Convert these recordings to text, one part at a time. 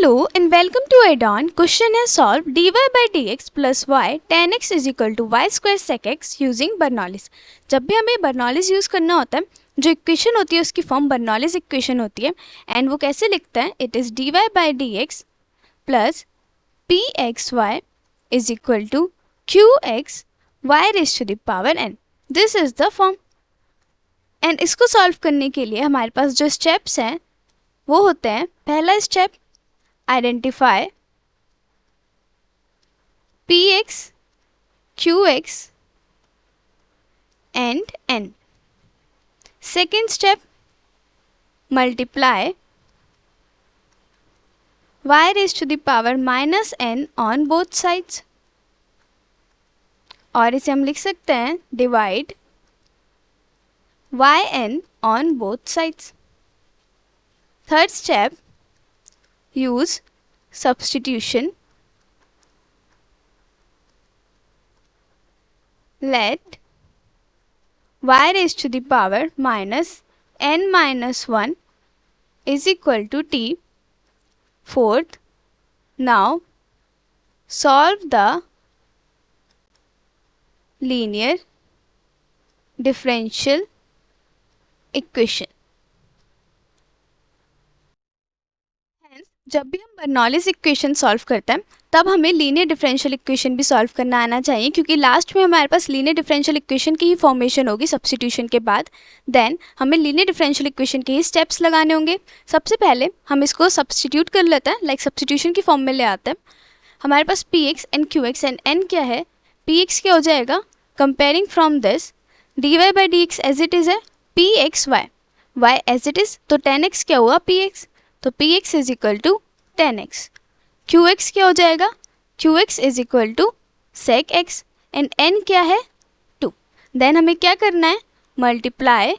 Hello and welcome to add-on. Question is solved dy by dx plus y tan x is equal to y square sec x using Bernoullis. जब भी हमें Bernoulli's use करना होता है, जो equation होती है उसकी फॉर्म बर्नौलिस इक्वेशन होती है एंड वो कैसे लिखता है, it is dy by d x plus p x y is equal to q x y raise to the power n. This is the form and इसको सॉल्व करने के लिए हमारे पास जो स्टेप्स हैं वो होते हैं, पहला step identify px, qx and n. Second step, multiply y raised to the power minus n on both sides. और इसे हम लिख सकते हैं divide yn on both sides. Third step, use substitution. Let y raised to the power minus n minus 1 is equal to t. Fourth, now solve the linear differential equation. जब भी हम Bernoulli's equation solve करते हैं तब हमें linear differential equation भी solve करना आना चाहिए, क्योंकि लास्ट में हमारे पास लीनियर डिफरेंशियल इक्वेशन की ही फॉर्मेशन होगी सब्स्टिट्यूशन के बाद. देन हमें लीनियर डिफरेंशियल इक्वेशन के ही स्टेप्स लगाने होंगे. सबसे पहले हम इसको सब्स्टिट्यूट कर लेते हैं, लाइक सब्स्टिट्यूशन की फॉर्म में ले आते हैं. हमारे पास P x and Q x and n क्या है. पी एक्स क्या हो जाएगा, comparing from this d y by d x as it is है P x y, y as it is, तो टेन एक्स क्या हुआ पी एक्स, तो P x is equal to ten x. Q x क्या हो जाएगा, Q x is equal to sec x and n क्या है 2. देन हमें क्या करना है, multiply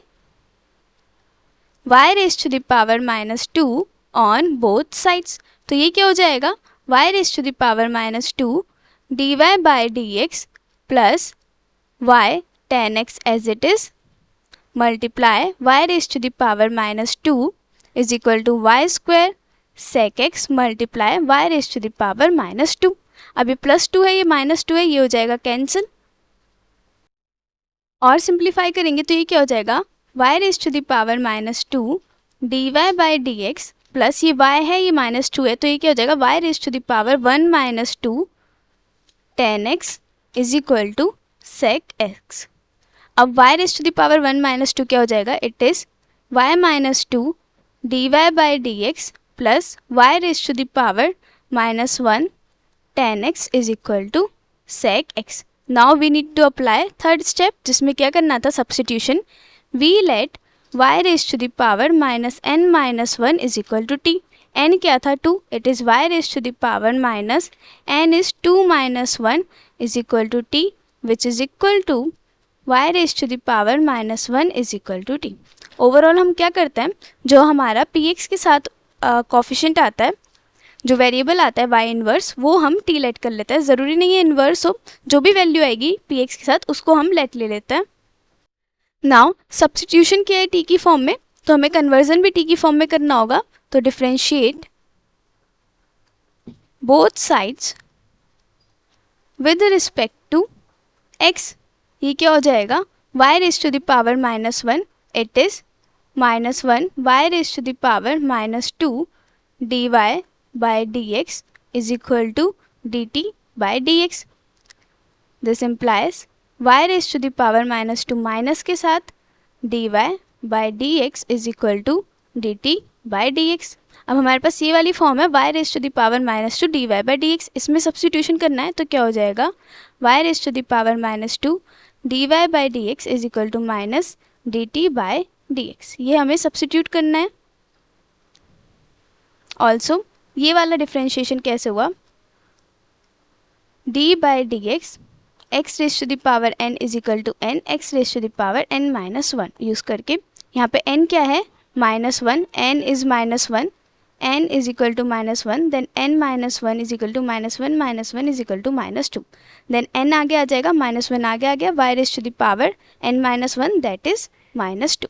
y raise to the power minus 2 on both sides. तो ये क्या हो जाएगा, y raise to the power minus 2 d y by d x plus y tan x as it is multiply y raise to the power minus 2 is equal to y square sec x multiply y raise to the power minus 2. अभी plus 2 है, ये minus 2 है, ये हो जाएगा cancel. और simplify करेंगे तो ये क्या हो जाएगा, y raise to the power minus 2 d y by d x plus ये y है, ये माइनस 2 है, तो ये क्या हो जाएगा y raise to the power 1 minus 2 tan x is equal to sec x. अब y raise to the power 1 minus 2 क्या हो जाएगा, it is y minus 2 dy by dx plus y raised to the power minus 1 tan x is equal to sec x. Now we need to apply third step, जिसमें क्या करना था, substitution. We let y raised to the power minus n minus 1 is equal to t. n क्या था 2, it is y raised to the power minus n is 2 minus 1 is equal to t, which is equal to y raised to the power minus 1 is equal to t. Overall हम क्या करते हैं, जो हमारा P x के साथ coefficient आता है, जो वेरिएबल आता है y इन्वर्स, वो हम t लेट कर लेते हैं. ज़रूरी नहीं है इन्वर्स हो, जो भी वैल्यू आएगी पी एक्स के साथ उसको हम लेट ले लेते हैं. नाउ सब्स्टिट्यूशन किया है t की फॉर्म में, तो हमें कन्वर्जन भी t की फॉर्म में करना होगा. तो differentiate both sides with respect to x. ये क्या हो जाएगा, y raise to the power minus 1, it is minus 1 y raised to the power minus 2 dy by dx is equal to dt by dx. This implies y raised to the power minus 2 minus के साथ dy by dx is equal to dt by dx. अब हमारे पास ये वाली form है y raised to the power minus 2 dy by dx, इसमें substitution करना है तो क्या हो जाएगा, y raised to the power minus 2 dy by dx is equal to minus dt by dx. ये हमें सब्स्टिट्यूट करना है. ऑल्सो ये वाला डिफ्रेंशिएशन कैसे हुआ, d by d x x raise to the power n is equal to n x raise to the power n minus 1 use करके. यहाँ पे n क्या है, minus 1, n is minus 1, n is equal to minus 1, then n minus 1 is equal to minus 1 minus 1 is equal to minus 2. Then n आगे आ जाएगा, minus 1 आगे आ गया, y raise to the power n minus 1 that is minus 2.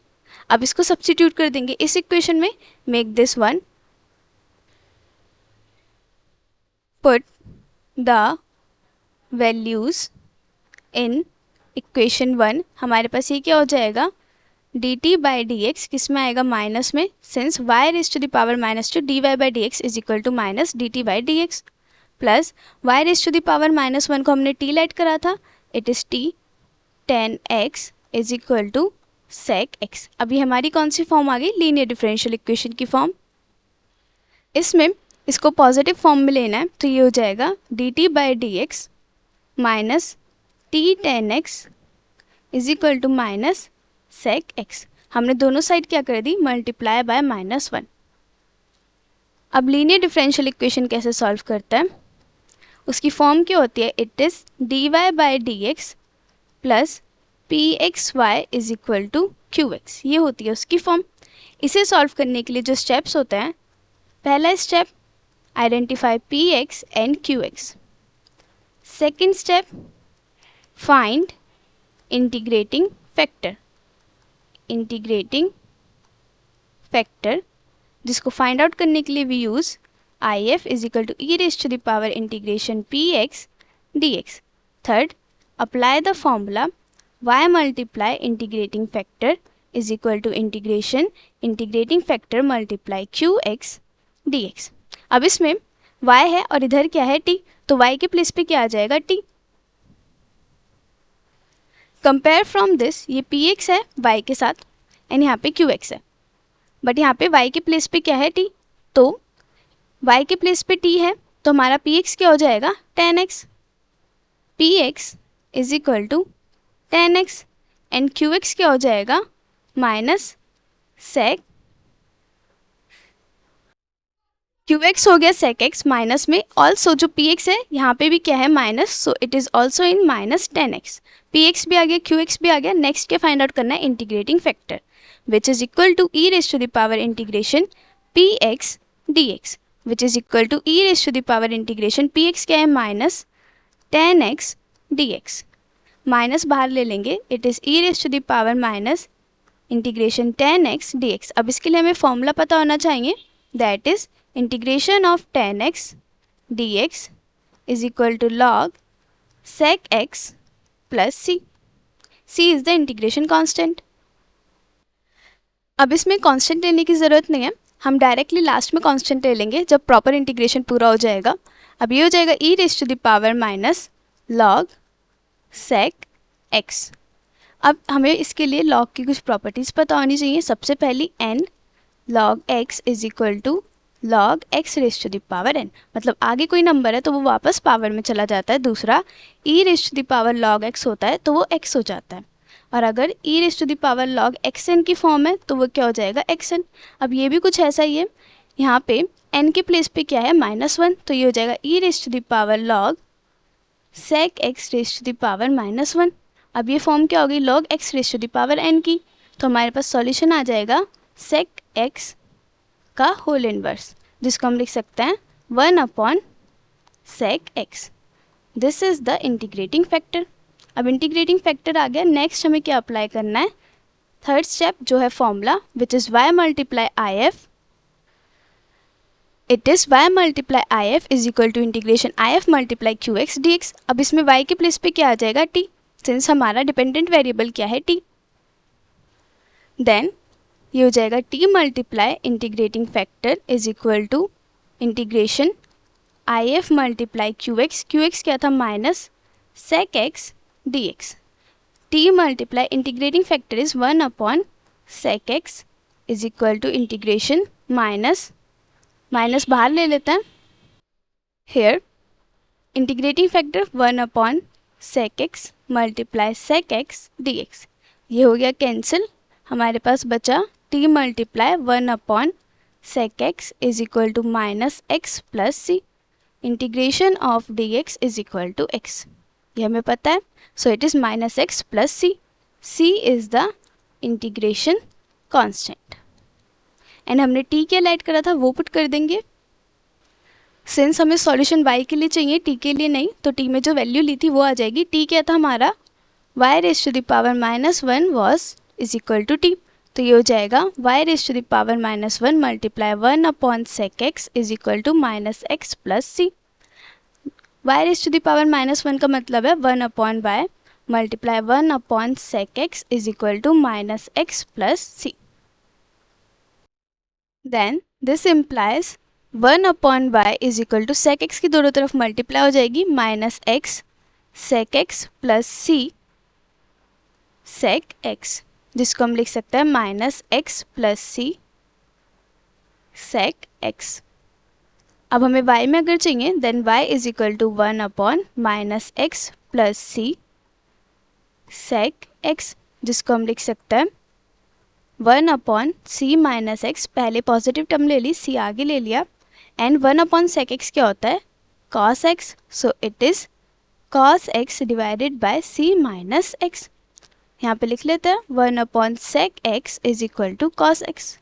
अब इसको substitute कर देंगे इस इक्वेशन में, make this 1 put the values in equation 1, हमारे पास ये क्या हो जाएगा, dt बाई डी एक्स किस में आएगा, माइनस में, since y raise to the power -2 dy by d x is equal to minus dt by d x, plus y raise to the power -1 को हमने t लेट करा था, it is t tan x is equal to sec x। अभी हमारी कौन सी form आ गई, लीनियर डिफरेंशियल इक्वेशन की फॉर्म। इसमें इसको पॉजिटिव फॉर्म में लेना है तो ये हो जाएगा dt by d x minus t tan x is equal to minus sec x. हमने दोनों साइड क्या कर दी, मल्टीप्लाई बाय -1। अब लीनियर डिफरेंशियल इक्वेशन कैसे सॉल्व करता है, उसकी फॉर्म क्या होती है, it is d y by d x plus p x y is equal to q x, ये होती है उसकी फॉर्म। इसे सॉल्व करने के लिए जो स्टेप्स होते हैं, पहला step identify p x and Q x, second step find integrating factor, जिसको फाइंड आउट करने के लिए we use I F is equal to e raise to the power integration p x d x. Third, apply the formula y multiply integrating factor is equal to integrating factor multiply q x d x. अब इसमें y है और इधर क्या है t, तो y के place पे क्या आ जाएगा t। कंपेयर फ्रॉम दिस, ये पी एक्स है y के साथ एंड यहाँ पे क्यू एक्स है, बट यहाँ पे y के प्लेस पे क्या है t, तो y के प्लेस पे t है तो हमारा पी एक्स क्या हो जाएगा, tan x। P x is equal to tan x and Q x क्या हो जाएगा, माइनस sec क्यू एक्स हो गया sec x माइनस में, ऑल्सो जो पी एक्स है यहाँ पे भी क्या है minus, so it is also in minus tan x। P x भी आ गया, क्यू एक्स भी आ गया, नेक्स्ट क्या फाइंड आउट करना है, integrating factor which is equal to e raise to the power integration p x d x, which is equal to e raise to the power integration p x क्या है minus tan x d x, minus बाहर ले लेंगे, it is e raise to the power minus integration tan x d x. अब इसके लिए हमें formula पता होना चाहिए, that is integration of tan x d x is equal to log sec x plus c। c is the integration constant. अब इसमें constant लेने की ज़रूरत नहीं है, हम डायरेक्टली लास्ट में कांस्टेंट ले लेंगे जब प्रॉपर इंटीग्रेशन पूरा हो जाएगा। अब ये हो जाएगा e raise to the power minus log sec x। अब हमें इसके लिए log की कुछ प्रॉपर्टीज़ पता होनी चाहिए। सबसे पहली n log x is equal to log x raise to the power n, मतलब आगे कोई नंबर है तो वो वापस पावर में चला जाता है। दूसरा e raise to the power log x होता है तो वो x हो जाता है, और अगर e raise to the power log xn की फॉर्म है तो वो क्या हो जाएगा xn। अब ये भी कुछ ऐसा ही है, यहाँ पे n के प्लेस पे क्या है -1, तो ये हो जाएगा e raise to the power log sec x raise to the power -1। अब ये फॉर्म क्या होगी, log x raise to the power n की, तो हमारे पास सॉल्यूशन आ जाएगा sec x का होल इनवर्स, जिसको हम लिख सकते हैं 1 sec x। This is the integrating factor. अब इंटीग्रेटिंग फैक्टर आ गया, नेक्स्ट हमें क्या अप्लाई करना है, थर्ड स्टेप जो है formula which is y multiply I F, it is y multiply I F is equal to integration I F multiply q x d x. अब इसमें y के प्लेस पे क्या आ जाएगा t, सिंस हमारा डिपेंडेंट वेरिएबल क्या है t। देन ये हो जाएगा t multiply integrating factor is equal to integration I F multiply q x क्या था minus sec x d x. t multiply integrating factor is 1 sec x is equal to integration minus बाहर ले लेते हैं, here integrating factor 1 sec x multiply sec x d x. ये हो गया cancel, हमारे पास बचा t multiply 1 sec x is equal to minus x plus c, integration of d x is equal to x, ये हमें पता है, so it is minus x plus c। c is the integration constant and हमने t क्या add करा था वो put कर देंगे। सिंस हमें सॉल्यूशन y के लिए चाहिए, t के लिए नहीं, तो t में जो वैल्यू ली थी वो आ जाएगी। t क्या था हमारा, y raise to the power -1 was is equal to t, तो ये हो जाएगा y raise to the power -1 multiply 1 sec x is equal to minus x plus c। Y raise to the power -1 का मतलब है 1 upon y multiply 1 upon sec x is equal to -x plus c. Then this implies 1 upon y is equal to sec x की दोनों तरफ multiply हो जाएगी -x sec x plus c sec x, जिसको हम लिख सकते हैं -x plus c sec x. अब हमें y में अगर चाहिए then y is equal to 1 upon -x plus c sec x, जिसको हम लिख सकते हैं 1 अपॉन सी माइनस एक्स, पहले पॉजिटिव टर्म ले ली, सी आगे ले लिया, एंड 1 अपॉन सेक एक्स क्या होता है cos x, so it is cos x divided by c minus x. यहाँ पे लिख लेते हैं 1 upon sec x is equal to cos x.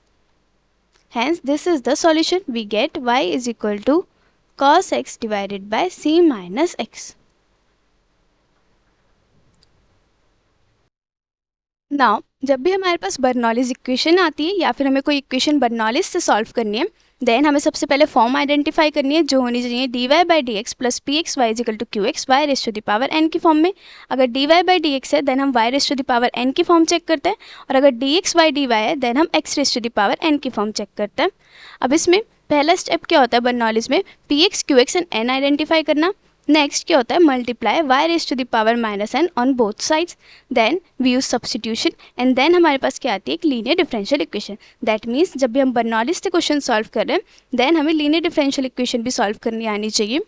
Hence this is the solution. We get y is equal to cos x divided by c minus x. Now जब भी हमारे पास Bernoulli's equation आती है या फिर हमें कोई इक्वेशन बर्नौलीज से सॉल्व करनी है, देन हमें सबसे पहले फॉर्म आइडेंटिफाई करनी है जो होनी चाहिए dy by d x plus p x y is equal to q x y raise to the power n की फॉर्म में. अगर dy बाई डी एक्स है देन हम y raise to the power n की form check करते हैं, और अगर dx बाई dy है देन हम x raise to the power n की फॉर्म चेक करते हैं. अब इसमें पहला स्टेप क्या होता है बर्नौलीज में, px qx and n identify करना. नेक्स्ट क्या होता है multiply y raise to the power -n on both sides. Then we use substitution and then हमारे पास क्या आती है एक linear differential equation. That means जब भी हम बर्नौलीज से क्वेश्चन सॉल्व कर रहे हैं देन हमें लीनियर डिफरेंशियल इक्वेशन भी सॉल्व करनी आनी चाहिए.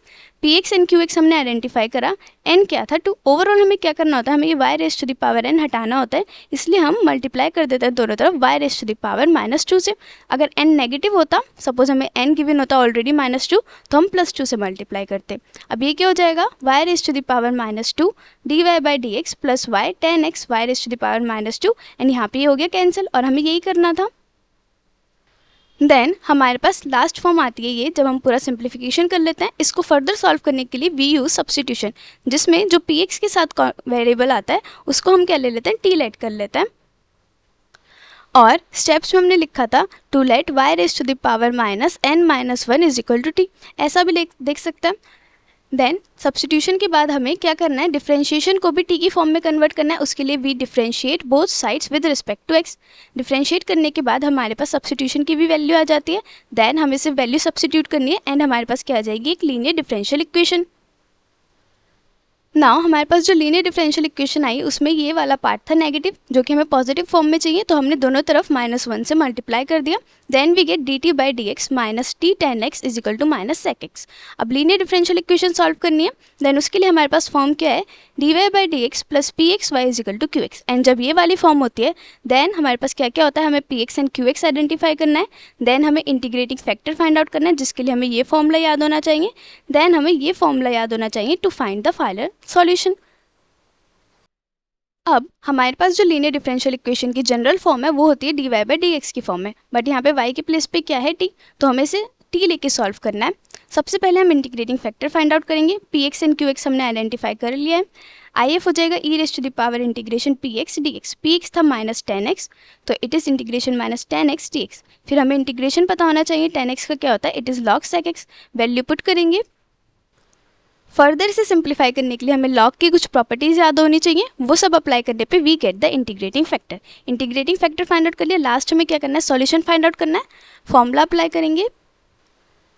px एंड qx हमने आइडेंटिफाई करा, n क्या था 2. ओवरऑल हमें क्या करना होता है, हमें ये y raise to the power n हटाना होता है, इसलिए हम मल्टीप्लाई कर देते हैं दोनों तरफ y raise to the power -2 से. अगर n नेगेटिव होता, सपोज हमें n गिवन होता ऑलरेडी -2, तो हम +2 से मल्टीप्लाई करते. अब ये क्या हो जाएगा y raise to the power -2 dy by d x plus y tan x y raise to the power -2, and यहाँ पे ये हो गया कैंसिल, और हमें यही करना था. देन हमारे पास लास्ट फॉर्म आती है ये, जब हम पूरा सिंप्लीफिकेशन कर लेते हैं. इसको फर्दर सॉल्व करने के लिए वी यूज सब्स्टिट्यूशन, जिसमें जो px के साथ वेरिएबल आता है उसको हम क्या ले लेते हैं t लेट कर लेते हैं. और स्टेप्स में हमने लिखा था to let y raise to the power -n-1 is equal to t, ऐसा भी देख सकते हैं. देन सब्स्टिट्यूशन के बाद हमें क्या करना है, डिफरेंशिएशन को भी t की फॉर्म में कन्वर्ट करना है. उसके लिए we differentiate both sides with respect to x. Differentiate करने के बाद हमारे पास सब्स्टिट्यूशन की भी वैल्यू आ जाती है. देन हमें सिर्फ वैल्यू सब्स्टिट्यूट करनी है एंड हमारे पास क्या आ जाएगी एक लीनियर डिफरेंशियल इक्वेशन. नाउ हमारे पास जो लीनियर डिफरेंशियल इक्वेशन आई उसमें ये वाला पार्ट था नेगेटिव, जो कि हमें पॉजिटिव फॉर्म में चाहिए, तो हमने दोनों तरफ -1 से मल्टीप्लाई कर दिया. Then we get dt by d x minus t tan x is equal to -sec x. अब लीनियर डिफरेंशियल इक्वेशन सॉल्व करनी है, देन उसके लिए हमारे पास फॉर्म क्या है dy by d x plus p x y is equal to q x. And जब ये वाली फॉर्म होती है देन हमारे पास क्या क्या होता है, हमें px एंड qx आइडेंटिफाई करना है. देन हमें इंटीग्रेटिंग फैक्टर फाइंड आउट करना है, जिसके लिए हमें ये फॉर्मूला याद होना चाहिए. देन हमें ये फॉर्मूला याद होना चाहिए to find the final solution. अब हमारे पास जो लीनियर डिफरेंशियल इक्वेशन की जनरल फॉर्म है वो होती है dy बाई डी एक्स की फॉर्म में, बट यहाँ पे y के प्लेस पे क्या है t, तो हमें इसे t लेके सॉल्व करना है. सबसे पहले हम इंटीग्रेटिंग फैक्टर फाइंड आउट करेंगे. px एंड qx हमने आइडेंटिफाई कर लिया है. if हो जाएगा e raise to the power integration px dx. px था -tan x, तो it is integration -tan x dx. फिर हमें इंटीग्रेशन पता होना चाहिए tan x का क्या होता है, it is log sec x. Value put करेंगे. फर्दर इसे सिंप्लीफाई करने के लिए हमें लॉग की कुछ प्रॉपर्टीज याद होनी चाहिए, वो सब अप्लाई करने पे we get the integrating factor. Integrating factor find out कर लिया, लास्ट में क्या करना है सॉल्यूशन फाइंड आउट करना है. फॉर्मूला अप्लाई करेंगे.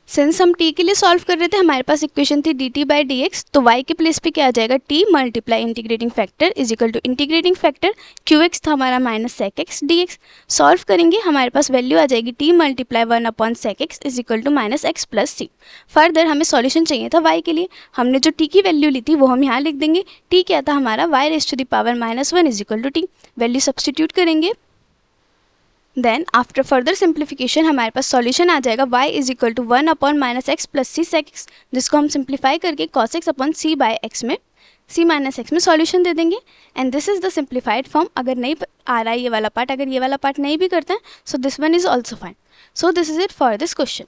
सिंस हम t के लिए सॉल्व कर रहे थे हमारे पास इक्वेशन थी dt बाई डी एक्स, तो y के प्लेस पे क्या आ जाएगा t multiply integrating factor is equal to integrating factor qx था हमारा -sec x dx. सॉल्व करेंगे हमारे पास वैल्यू आ जाएगी t multiply 1 upon sec x is equal to -x plus c. Further हमें सॉल्यूशन चाहिए था y के लिए, हमने जो t की वैल्यू ली थी वो हम यहाँ लिख देंगे. t क्या था हमारा y raise to the power -1 is equal to t. Value substitute करेंगे. देन आफ्टर फर्दर सिंप्लीफिकेशन हमारे पास सॉल्यूशन आ जाएगा y is equal to 1 upon -x plus c sec x, जिसको हम सिंप्लीफाई करके cos x अपॉन c बाय x में c माइनस x में सॉल्यूशन दे देंगे. And this is the simplified form. अगर नहीं आ रहा है ये वाला पार्ट, अगर ये वाला पार्ट नहीं भी करते हैं, so this one is also fine. So this is it for this question.